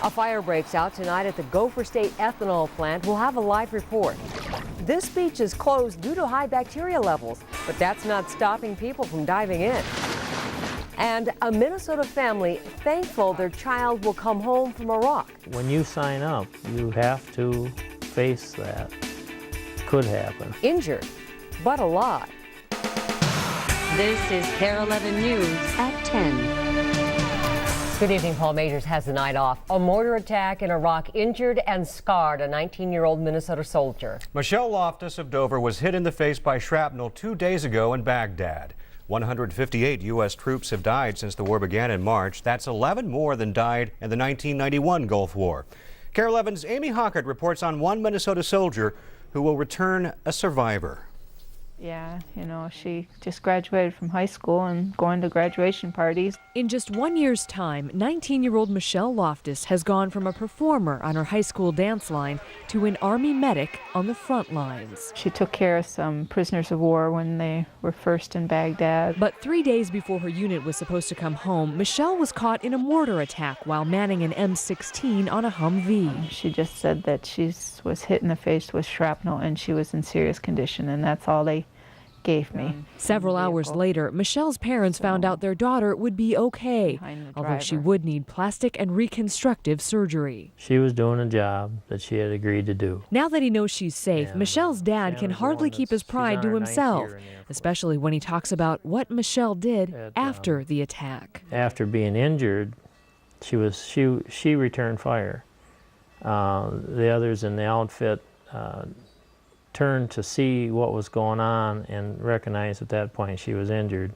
A fire breaks out tonight at the Gopher State ethanol plant. We'll have a live report. This beach is closed due to high bacteria levels, but that's not stopping people from diving in. And a Minnesota family thankful their child will come home from Iraq. When you sign up, you have to face that. Could happen. Injured, but alive. This is KARE 11 News at 10. Good evening. Paul Majors has the night off. A mortar attack in Iraq injured and scarred a 19-year-old Minnesota soldier. Michelle Loftus of Dover was hit in the face by shrapnel 2 days ago in Baghdad. 158 U.S. troops have died since the war began in March. That's 11 more than died in the 1991 Gulf War. KARE 11's Amy Hockert reports on one Minnesota soldier who will return a survivor. Yeah, she just graduated from high school and going to graduation parties. In just 1 year's time, 19-year-old Michelle Loftus has gone from a performer on her high school dance line to an Army medic on the front lines. She took care of some prisoners of war when they were first in Baghdad. But 3 days before her unit was supposed to come home, Michelle was caught in a mortar attack while manning an M16 on a Humvee. She just said that she was hit in the face with shrapnel and she was in serious condition, and that's all they gave me. Several hours later, Michelle's parents found out their daughter would be okay, although she would need plastic and reconstructive surgery. She was doing a job that she had agreed to do. Now that he knows she's safe, Michelle's dad can hardly keep his pride to himself, especially when he talks about what Michelle did after the attack. After being injured, she returned fire. The others in the outfit turned to see what was going on and recognized at that point she was injured.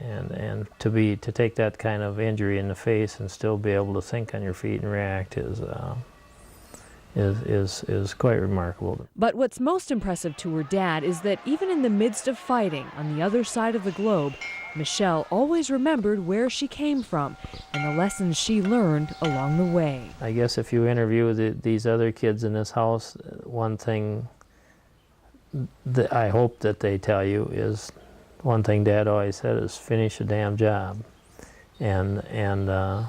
And to take that kind of injury in the face and still be able to think on your feet and react is quite remarkable. But what's most impressive to her dad is that even in the midst of fighting on the other side of the globe, Michelle always remembered where she came from and the lessons she learned along the way. I guess if you interview these other kids in this house, one thing that I hope that they tell you is, one thing Dad always said is, finish the damn job. And I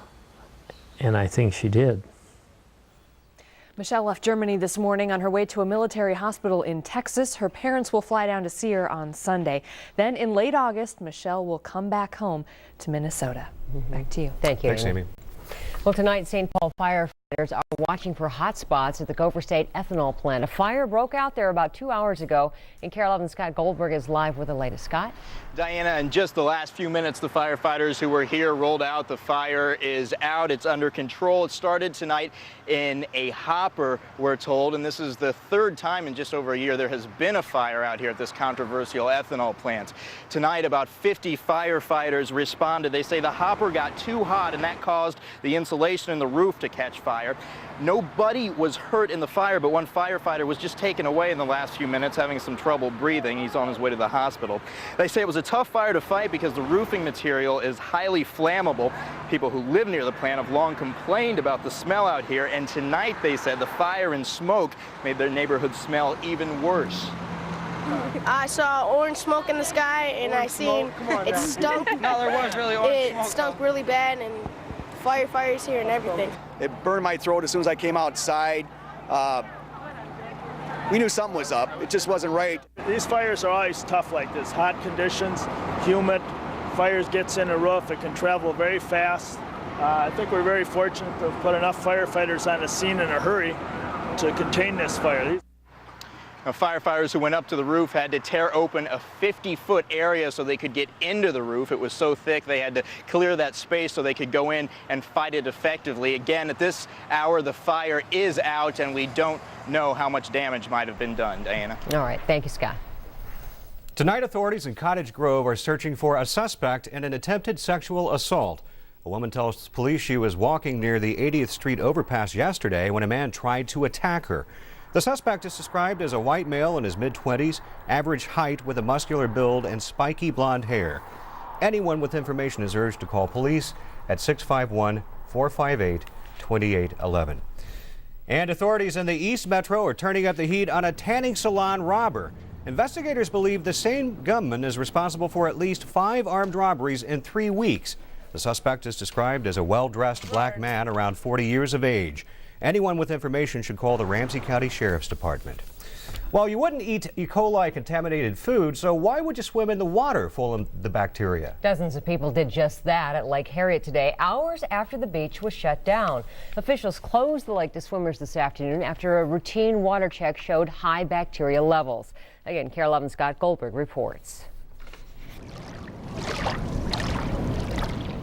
think she did. Michelle left Germany this morning on her way to a military hospital in Texas. Her parents will fly down to see her on Sunday. Then in late August, Michelle will come back home to Minnesota. Back to you. Thank you. Thanks, Amy. Well, tonight, St. Paul firefighters are watching for hot spots at the Gopher State ethanol plant. A fire broke out there about 2 hours ago, and KARE 11's Scott Goldberg is live with the latest. Scott? Diana, in just the last few minutes, the firefighters who were here rolled out. The fire is out. It's under control. It started tonight in a hopper, we're told, and this is the third time in just over a year there has been a fire out here at this controversial ethanol plant. Tonight, about 50 firefighters responded. They say the hopper got too hot, and that caused the insulation in the roof to catch fire. Nobody was hurt in the fire, but one firefighter was just taken away in the last few minutes, having some trouble breathing. He's on his way to the hospital. They say it was a tough fire to fight because the roofing material is highly flammable. People who live near the plant have long complained about the smell out here, and tonight, they said, the fire and smoke made their neighborhood smell even worse. I saw orange smoke in the sky, and I seen it stunk. No, there was really orange smoke. It stunk really bad, and firefighters here and everything. It burned my throat as soon as I came outside. We knew something was up. It just wasn't right. These fires are always tough like this. Hot conditions, humid, fires gets in the roof. It can travel very fast. I think we're very fortunate to have put enough firefighters on the scene in a hurry to contain this fire. Now, firefighters who went up to the roof had to tear open a 50-foot area so they could get into the roof. It was so thick they had to clear that space so they could go in and fight it effectively. Again, at this hour, the fire is out, and we don't know how much damage might have been done. Diana. All right. Thank you, Scott. Tonight, authorities in Cottage Grove are searching for a suspect in an attempted sexual assault. A woman tells police she was walking near the 80th Street overpass yesterday when a man tried to attack her. The suspect is described as a white male in his mid-20s, average height with a muscular build and spiky blonde hair. Anyone with information is urged to call police at 651-458-2811. And authorities in the East Metro are turning up the heat on a tanning salon robber. Investigators believe the same gunman is responsible for at least 5 armed robberies in 3 weeks. The suspect is described as a well-dressed black man around 40 years of age. Anyone with information should call the Ramsey County Sheriff's Department. Well, you wouldn't eat E. coli contaminated food, so why would you swim in the water full of the bacteria? Dozens of people did just that at Lake Harriet today, hours after the beach was shut down. Officials closed the lake to swimmers this afternoon after a routine water check showed high bacteria levels. Again, KARE 11's Scott Goldberg reports.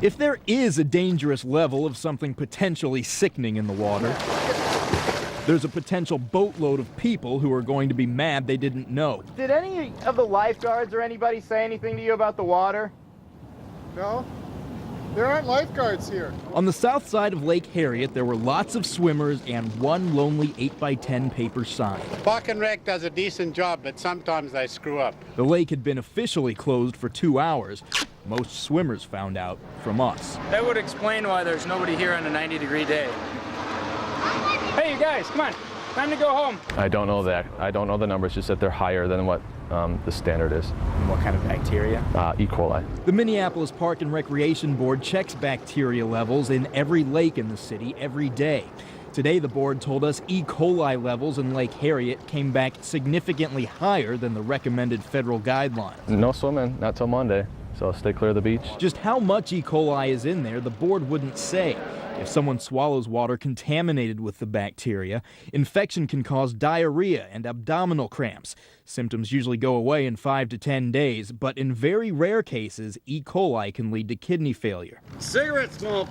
If there is a dangerous level of something potentially sickening in the water, there's a potential boatload of people who are going to be mad they didn't know. Did any of the lifeguards or anybody say anything to you about the water? No, there aren't lifeguards here. On the south side of Lake Harriet, there were lots of swimmers and one lonely 8x10 paper sign. Park and Rec does a decent job, but sometimes they screw up. The lake had been officially closed for 2 hours. Most swimmers found out from us. That would explain why there's nobody here on a 90-degree day. Hey, you guys, come on. Time to go home. I don't know that. I don't know the numbers, just that they're higher than what the standard is. And what kind of bacteria? E. coli. The Minneapolis Park and Recreation Board checks bacteria levels in every lake in the city every day. Today, the board told us E. coli levels in Lake Harriet came back significantly higher than the recommended federal guidelines. No swimming, not till Monday, so stay clear of the beach. Just how much E. coli is in there, the board wouldn't say. If someone swallows water contaminated with the bacteria, infection can cause diarrhea and abdominal cramps. Symptoms usually go away in 5 to 10 days, but in very rare cases, E. coli can lead to kidney failure. Cigarette smoke,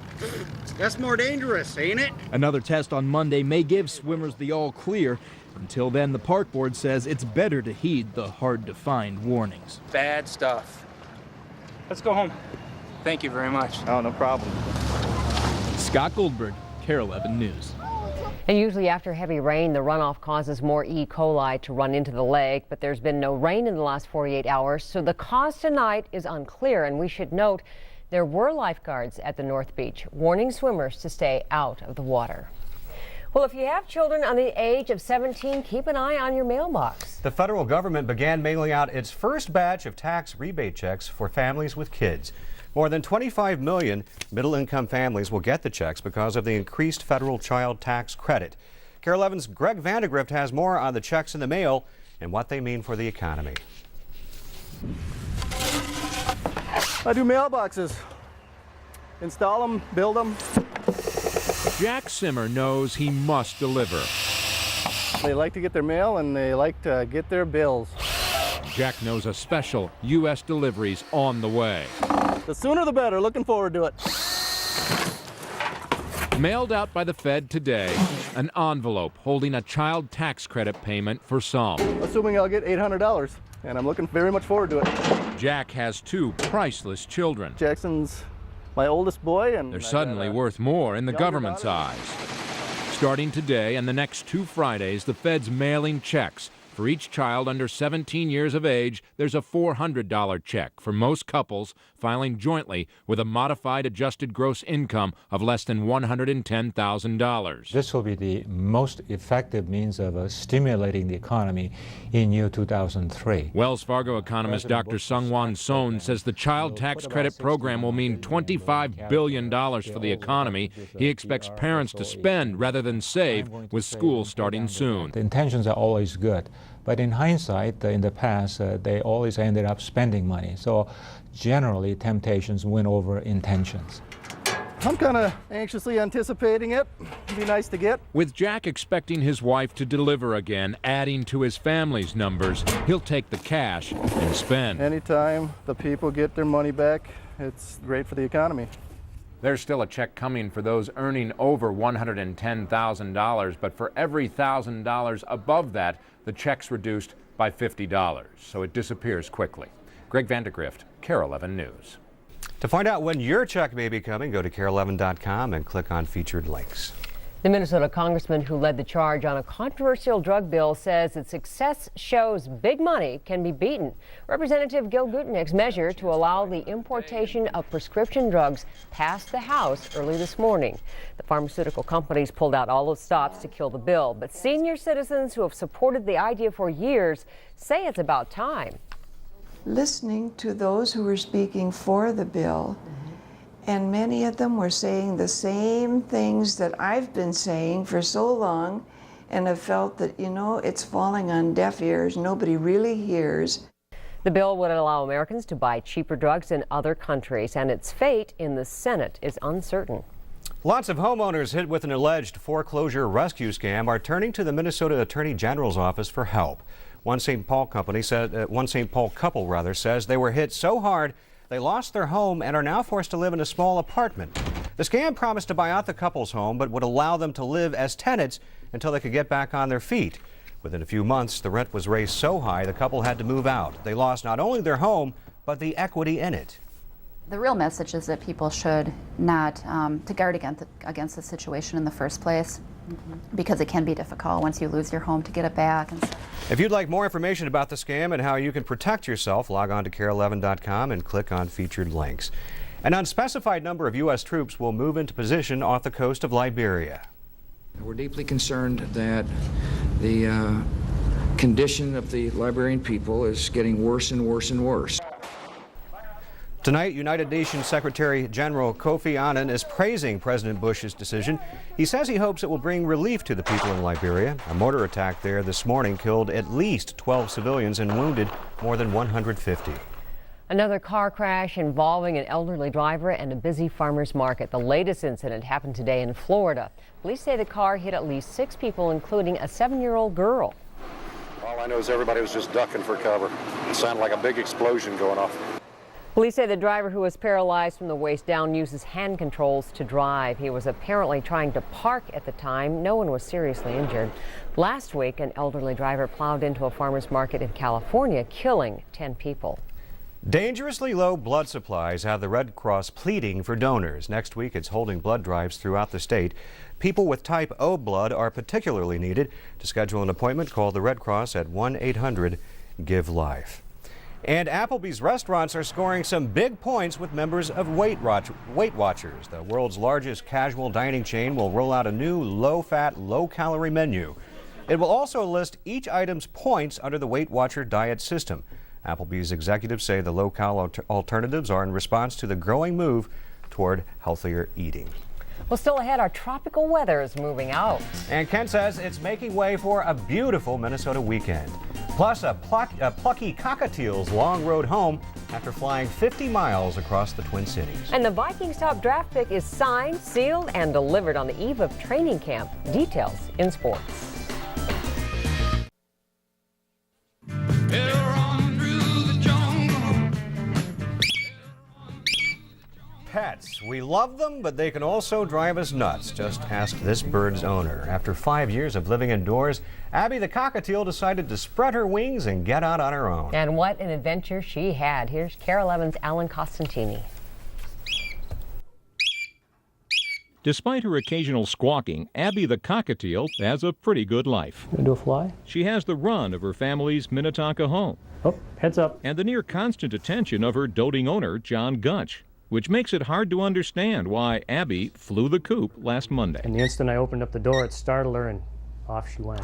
that's more dangerous, ain't it? Another test on Monday may give swimmers the all clear. Until then, the park board says it's better to heed the hard-to-find warnings. Bad stuff. Let's go home. Thank you very much. Oh, no problem. Scott Goldberg, KARE 11 News. And usually after heavy rain, the runoff causes more E. coli to run into the lake, but there's been no rain in the last 48 hours, so the cause tonight is unclear. And we should note there were lifeguards at the North Beach warning swimmers to stay out of the water. Well, if you have children under the age of 17, keep an eye on your mailbox. The federal government began mailing out its first batch of tax rebate checks for families with kids. More than 25 million middle-income families will get the checks because of the increased federal child tax credit. KARE 11's Greg Vandegrift has more on the checks in the mail and what they mean for the economy. I do mailboxes. Install them, build them. Jack Simmer knows he must deliver. They like to get their mail and they like to get their bills. Jack knows a special U.S. delivery's on the way. The sooner the better. Looking forward to it. Mailed out by the Fed today, an envelope holding a child tax credit payment for some. Assuming I'll get $800, and I'm looking very much forward to it. Jack has 2 priceless children. Jackson's my oldest boy, and they're suddenly worth more in the government's eyes. Starting today and the next 2 Fridays, the Fed's mailing checks. For each child under 17 years of age, there's a $400 check for most couples filing jointly with a modified adjusted gross income of less than $110,000. This will be the most effective means of stimulating the economy in year 2003. Wells Fargo economist Dr. Sungwon Son says the child tax credit program will mean $25 billion for the economy. He expects parents to spend rather than save, with school starting soon. The intentions are always good. But in hindsight, in the past, they always ended up spending money. So generally, temptations win over intentions. I'm kind of anxiously anticipating it. It'd be nice to get. With Jack expecting his wife to deliver again, adding to his family's numbers, he'll take the cash and spend. Anytime the people get their money back, it's great for the economy. There's still a check coming for those earning over $110,000, but for every $1,000 above that, the check's reduced by $50, so it disappears quickly. Greg Vandegrift, KARE 11 News. To find out when your check may be coming, go to KARE11.com and click on featured links. The Minnesota congressman who led the charge on a controversial drug bill says its success shows big money can be beaten. Representative Gil Gutnick's measure to allow the importation of prescription drugs passed the House early this morning. The pharmaceutical companies pulled out all the stops to kill the bill, but senior citizens who have supported the idea for years say it's about time. Listening to those who were speaking for the bill And many of them were saying the same things that I've been saying for so long and have felt that, you know, it's falling on deaf ears. Nobody really hears. The bill would allow Americans to buy cheaper drugs in other countries, and its fate in the Senate is uncertain. Lots of homeowners hit with an alleged foreclosure rescue scam are turning to the Minnesota Attorney General's office for help. One St. Paul couple says they were hit so hard they lost their home and are now forced to live in a small apartment. The scam promised to buy out the couple's home but would allow them to live as tenants until they could get back on their feet. Within a few months, the rent was raised so high the couple had to move out. They lost not only their home but the equity in it. The real message is that people should not to guard against the situation in the first place, because it can be difficult once you lose your home to get it back. If you'd like more information about the scam and how you can protect yourself, log on to KARE11.com and click on featured links. An unspecified number of U.S. troops will move into position off the coast of Liberia. We're deeply concerned that the condition of the Liberian people is getting worse and worse and worse. Tonight, United Nations Secretary General Kofi Annan is praising President Bush's decision. He says he hopes it will bring relief to the people in Liberia. A mortar attack there this morning killed at least 12 civilians and wounded more than 150. Another car crash involving an elderly driver and a busy farmer's market. The latest incident happened today in Florida. Police say the car hit at least 6 people, including a 7-year-old girl. All I know is everybody was just ducking for cover. It sounded like a big explosion going off. Police say the driver, who was paralyzed from the waist down, uses hand controls to drive. He was apparently trying to park at the time. No one was seriously injured. Last week, an elderly driver plowed into a farmer's market in California, killing 10 people. Dangerously low blood supplies have the Red Cross pleading for donors. Next week, it's holding blood drives throughout the state. People with type O blood are particularly needed. To schedule an appointment, call the Red Cross at 1-800-GIVE-LIFE. And Applebee's restaurants are scoring some big points with members of Weight Watchers. The world's largest casual dining chain will roll out a new low-fat, low-calorie menu. It will also list each item's points under the Weight Watcher diet system. Applebee's executives say the low-cal alternatives are in response to the growing move toward healthier eating. Well, still ahead, our tropical weather is moving out. And Ken says it's making way for a beautiful Minnesota weekend. Plus, a plucky cockatiel's long road home after flying 50 miles across the Twin Cities. And the Vikings top draft pick is signed, sealed, and delivered on the eve of training camp. Details in sports. Pets. We love them, but they can also drive us nuts. Just ask this bird's owner. After 5 years of living indoors, Abby the cockatiel decided to spread her wings and get out on her own. And what an adventure she had. Here's KARE 11's Alan Costantini. Despite her occasional squawking, Abby the cockatiel has a pretty good life. Gonna do a fly? She has the run of her family's Minnetonka home. Oh, heads up. And the near constant attention of her doting owner, John Gunch, which makes it hard to understand why Abby flew the coop last Monday. And the instant I opened up the door, it startled her and off she went.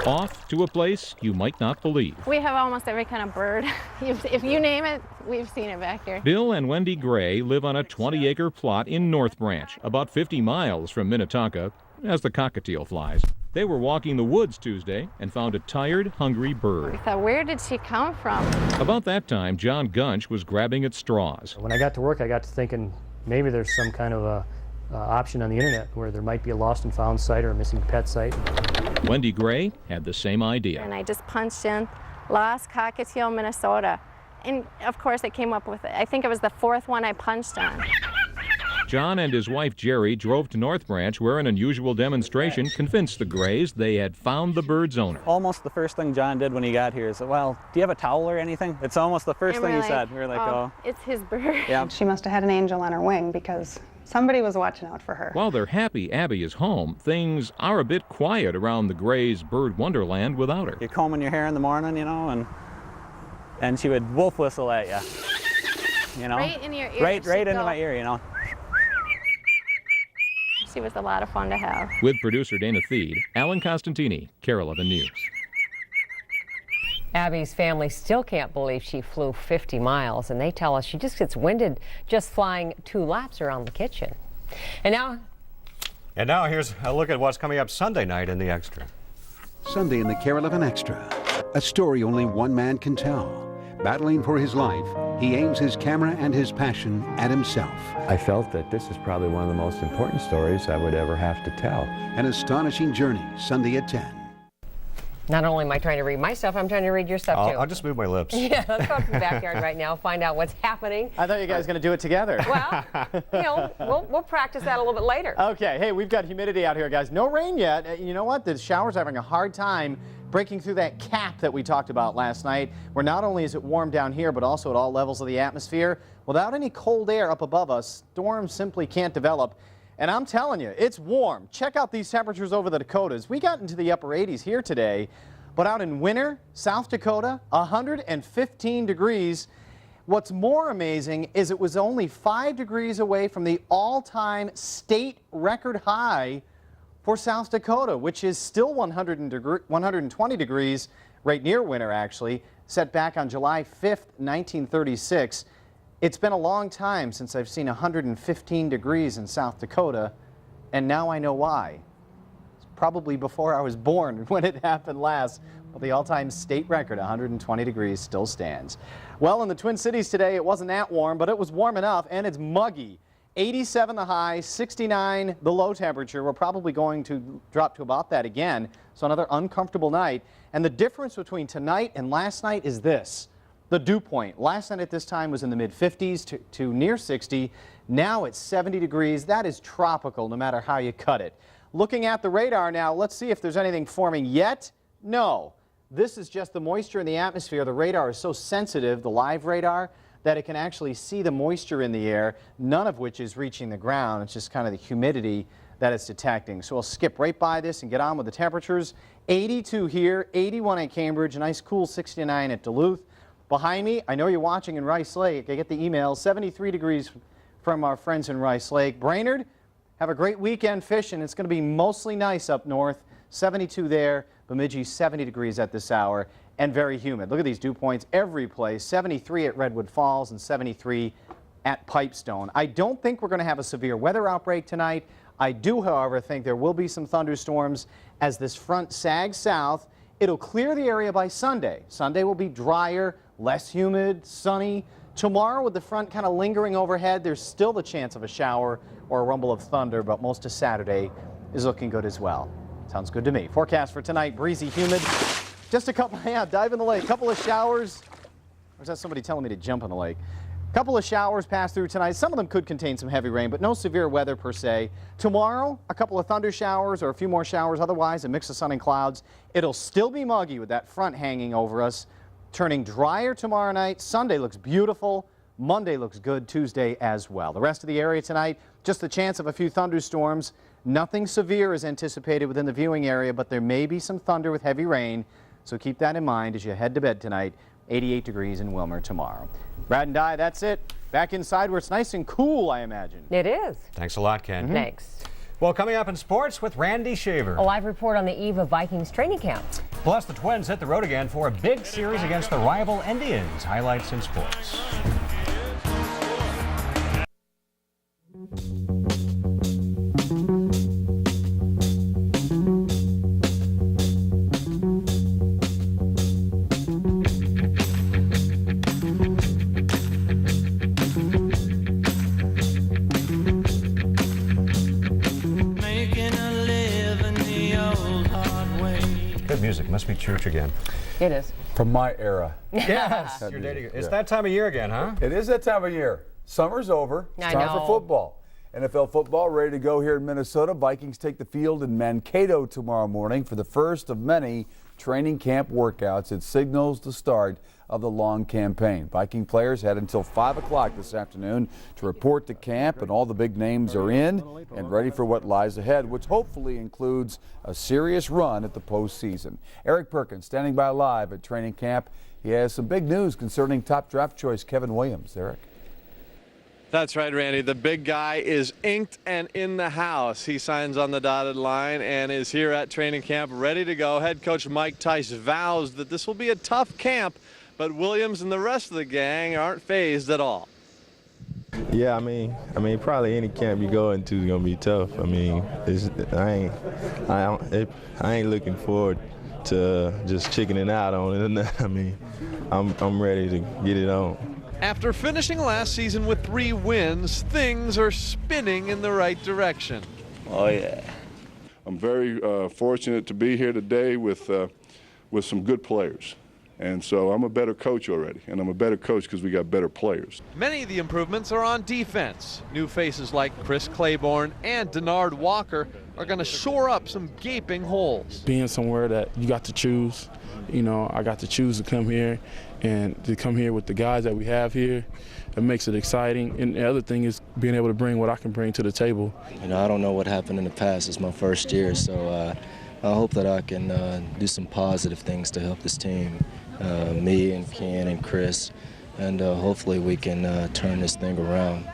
Off to a place you might not believe. We have almost every kind of bird. If you name it, we've seen it back here. Bill and Wendy Gray live on a 20-acre plot in North Branch, about 50 miles from Minnetonka, as the cockatiel flies. They were walking the woods Tuesday and found a tired, hungry bird. We thought, where did she come from? About that time, John Gunch was grabbing at straws. When I got to work, I got to thinking maybe there's some kind of a option on the internet where there might be a lost and found site or a missing pet site. Wendy Gray had the same idea. And I just punched in Lost Cockatiel, Minnesota. And of course it came up with, I think it was the 4th one I punched on. John and his wife Jerry drove to North Branch where an unusual demonstration convinced the Grays they had found the bird's owner. Almost the first thing John did when he got here is, well, do you have a towel or anything? It's almost the first thing he said. We were like, oh. It's his bird. Yeah. She must have had an angel on her wing because somebody was watching out for her. While they're happy Abby is home, things are a bit quiet around the Grays' bird wonderland without her. You're combing your hair in the morning, you know, and she would wolf whistle at you. You know? Right in your ear. Right into my ear, you know. She was a lot of fun to have. With producer Dana Theed, Alan Costantini, KARE 11 News. Abby's family still can't believe she flew 50 miles, and they tell us she just gets winded just flying 2 laps around the kitchen. And now here's a look at what's coming up Sunday night in the Extra. Sunday in the Care 11 Extra, a story only one man can tell. Battling for his life, he aims his camera and his passion at himself. I felt that this is probably one of the most important stories I would ever have to tell. An astonishing journey, Sunday at 10. Not only am I trying to read my stuff, I'm trying to read your stuff too. I'll just move my lips. Yeah, let's go to the backyard right now, find out what's happening. I thought you guys were going to do it together. Well, we'll practice that a little bit later. Okay, hey, we've got humidity out here, guys. No rain yet. You know what? The shower's having a hard time breaking through that cap that we talked about last night, where not only is it warm down here, but also at all levels of the atmosphere. Without any cold air up above us, storms simply can't develop. And I'm telling you, it's warm. Check out these temperatures over the Dakotas. We got into the upper 80s here today, but out in Winter, South Dakota, 115 degrees. What's more amazing is it was only 5 degrees away from the all-time state record high for South Dakota, which is still 120 degrees, right near Winter actually, set back on July 5th, 1936. It's been a long time since I've seen 115 degrees in South Dakota, and now I know why. It's probably before I was born when it happened last. Well, the all-time state record, 120 degrees, still stands. Well, in the Twin Cities today, it wasn't that warm, but it was warm enough, and it's muggy. 87 the high, 69 the low temperature. We're probably going to drop to about that again, so another uncomfortable night. And the difference between tonight and last night is this. The dew point last night at this time was in the mid-50s to near 60. Now it's 70 degrees. That is tropical no matter how you cut it. Looking at the radar now, let's see if there's anything forming yet. No, this is just the moisture in the atmosphere. The radar is so sensitive, the live radar, that it can actually see the moisture in the air, none of which is reaching the ground. It's just kind of the humidity that it's detecting. So we'll skip right by this and get on with the temperatures. 82 here, 81 at Cambridge, a nice cool 69 at Duluth. Behind me, I know you're watching in Rice Lake. I get the email, 73 degrees from our friends in Rice Lake. Brainerd, have a great weekend fishing. It's going to be mostly nice up north, 72 there. Bemidji, 70 degrees at this hour, and very humid. Look at these dew points every place, 73 at Redwood Falls and 73 at Pipestone. I don't think we're going to have a severe weather outbreak tonight. I do, however, think there will be some thunderstorms as this front sags south. It'll clear the area by Sunday. Sunday will be drier, less humid, sunny. Tomorrow, with the front kind of lingering overhead, there's still the chance of a shower or a rumble of thunder, but most of Saturday is looking good as well. Sounds good to me. Forecast for tonight, breezy, humid. Just a couple, dive in the lake. Couple of showers. Or is that somebody telling me to jump in the lake? Couple of showers pass through tonight. Some of them could contain some heavy rain, but no severe weather per se. Tomorrow, a couple of thunder showers or a few more showers. Otherwise, a mix of sun and clouds. It'll still be muggy with that front hanging over us. Turning drier tomorrow night. Sunday looks beautiful. Monday looks good. Tuesday as well. The rest of the area tonight, just the chance of a few thunderstorms. Nothing severe is anticipated within the viewing area, but there may be some thunder with heavy rain. So keep that in mind as you head to bed tonight. 88 degrees in Wilmer tomorrow. Brad and Di, that's it. Back inside where it's nice and cool, I imagine. It is. Thanks a lot, Ken. Thanks. Well, coming up in sports with Randy Shaver. A live report on the eve of Vikings training camp. Plus, the Twins hit the road again for a big series against the rival Indians. Highlights in sports. Music must be church again. It is. From my era. Yes. You're dating. It's that time of year again, huh? It is that time of year. Summer's over. It's time for football. NFL football ready to go here in Minnesota. Vikings take the field in Mankato tomorrow morning for the first of many training camp workouts. It signals the start of the long campaign. Viking players had until 5 o'clock this afternoon to report to camp, and all the big names are in and ready for what lies ahead, which hopefully includes a serious run at the postseason. Eric Perkins standing by live at training camp. He has some big news concerning top draft choice Kevin Williams. Eric. That's right, Randy. The big guy is inked and in the house. He signs on the dotted line and is here at training camp ready to go. Head coach Mike Tice vows that this will be a tough camp, but Williams and the rest of the gang aren't fazed at all. Yeah, I mean, probably any camp you go into is gonna be tough. I mean, I ain't looking forward to just chickening out on it. I mean, I'm ready to get it on. After finishing last season with 3 wins, things are spinning in the right direction. Oh yeah. I'm very fortunate to be here today with some good players. And so I'm a better coach already, and I'm a better coach because we got better players. Many of the improvements are on defense. New faces like Chris Claiborne and Denard Walker are going to shore up some gaping holes. Being somewhere that you got to choose, you know, I got to choose to come here, and to come here with the guys that we have here, it makes it exciting. And the other thing is being able to bring what I can bring to the table. You know, I don't know what happened in the past. It's my first year, so I hope that I can do some positive things to help this team. Me and Ken and Chris, and hopefully we can turn this thing around.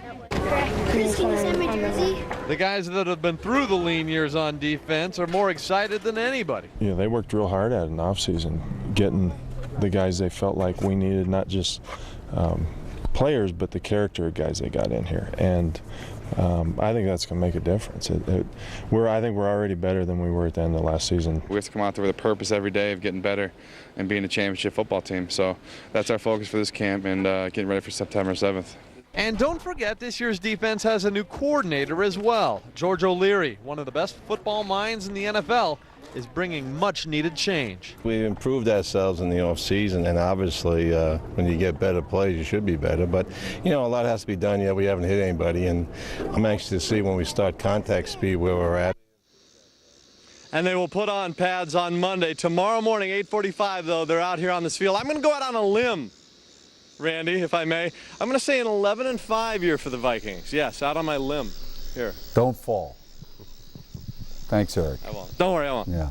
Chris, can you send me jersey? The guys that have been through the lean years on defense are more excited than anybody. Yeah, they worked real hard at it in the offseason, getting the guys they felt like we needed, not just players, but the character of guys they got in here. And I think that's going to make a difference. I think we're already better than we were at the end of last season. We have to come out there with a purpose every day of getting better and being a championship football team. So that's our focus for this camp and getting ready for September 7th. And don't forget, this year's defense has a new coordinator as well. George O'Leary, one of the best football minds in the NFL, is bringing much needed change. We improved ourselves in the offseason, and obviously when you get better plays, you should be better. But, you know, a lot has to be done yet. We haven't hit anybody, and I'm anxious to see when we start contact speed where we're at. And they will put on pads on Monday. Tomorrow morning, 8:45, though, they're out here on this field. I'm going to go out on a limb, Randy, if I may. I'm going to say an 11-5 year for the Vikings. Yes, out on my limb here. Don't fall. Thanks, Eric. I won't. Don't worry, I won't. Yeah.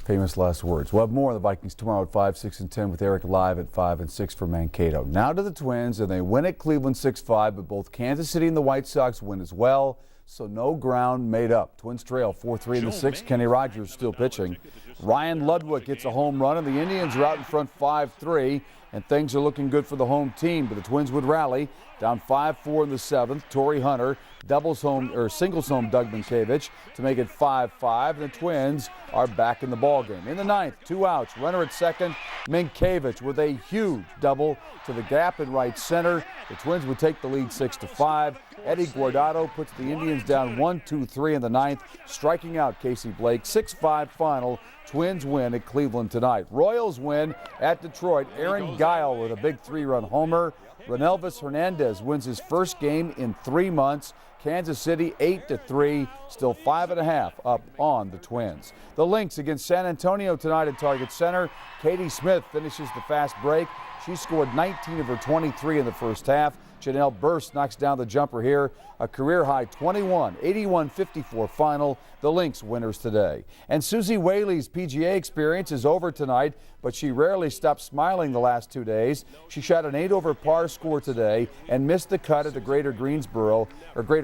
Famous last words. We'll have more of the Vikings tomorrow at 5, 6, and 10 with Eric live at 5 and 6 for Mankato. Now to the Twins, and they win at Cleveland 6-5, but both Kansas City and the White Sox win as well, so no ground made up. Twins trail 4-3 in the 6th. Kenny Rogers still pitching. Ryan Ludwig gets a home run, and the Indians are out in front 5-3, and things are looking good for the home team, but the Twins would rally. Down 5-4 in the 7th. Torrey Hunter singles home Doug Minkiewicz to make it 5-5. And the Twins are back in the ballgame. In the 9th, 2 outs. Runner at second. Minkiewicz with a huge double to the gap in right center. The Twins would take the lead 6-5. Eddie Guardado puts the Indians down 1-2-3 in the 9th, striking out Casey Blake. 6-5 final. Twins win at Cleveland tonight. Royals win at Detroit. Aaron Guile with a big 3-run homer. Renelvis Hernandez wins his first game in 3 months. Kansas City 8-3, still 5.5 up on the Twins. The Lynx against San Antonio tonight at Target Center. Katie Smith finishes the fast break. She scored 19 of her 23 in the first half. Janelle Burst knocks down the jumper here. A career-high 21, 81-54 final. The Lynx winners today. And Susie Whaley's PGA experience is over tonight, but she rarely stopped smiling the last 2 days. She shot an 8 over par score today and missed the cut at the Greater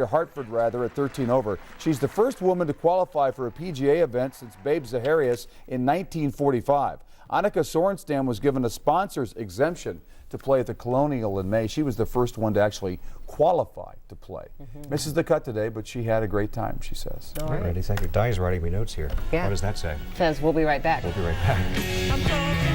Hartford at 13 over. She's the first woman to qualify for a PGA event since Babe Zaharias in 1945. Annika Sorenstam was given a sponsor's exemption to play at the Colonial in May. She was the first one to actually qualify to play. Misses the cut today, but she had a great time, she says. All right, Randy, thank you. Di's writing me notes here. Yeah. What does that say? Says we'll be right back. We'll be right back.